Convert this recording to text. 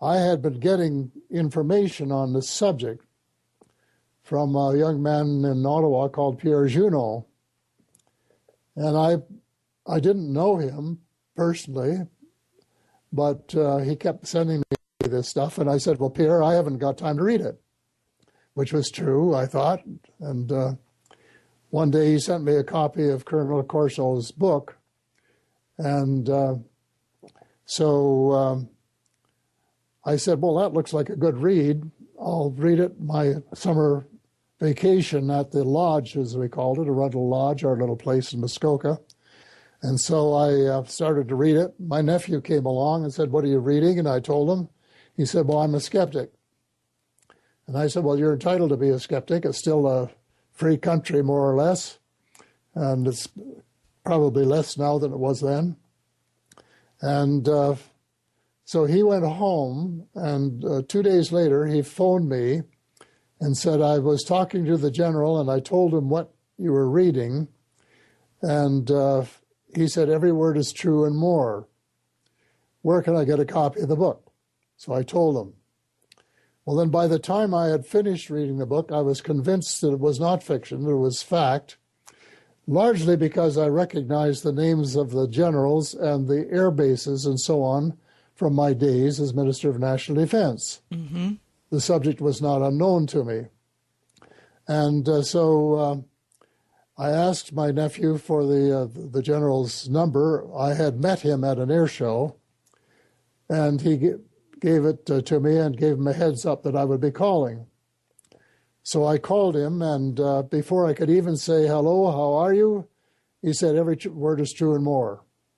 I had been getting information on this subject from a young man in Ottawa called Pierre Junot. And I didn't know him personally, but he kept sending me this stuff. And I said, well, Pierre, I haven't got time to read it, which was true, I thought. And one day he sent me a copy of Colonel Corso's book. And so I said, well, that looks like a good read. I'll read it my summer vacation at the lodge, as we called it, a rental lodge, our little place in Muskoka. And so I started to read it. My nephew came along and said, what are you reading? And I told him. He said, well, I'm a skeptic. And I said, well, you're entitled to be a skeptic. It's still a free country, more or less. And it's probably less now than it was then. And so he went home, and 2 days later, he phoned me and said, I was talking to the general, and I told him what you were reading. And he said, every word is true and more. Where can I get a copy of the book? So I told him. Well, then by the time I had finished reading the book, I was convinced that it was not fiction, it was fact, largely because I recognized the names of the generals and the air bases and so on from my days as Minister of National Defense. Mm-hmm. The subject was not unknown to me. And so I asked my nephew for the general's number. I had met him at an air show, and he gave it to me and gave him a heads up that I would be calling. So I called him, and before I could even say, hello, how are you? He said, every word is true and more.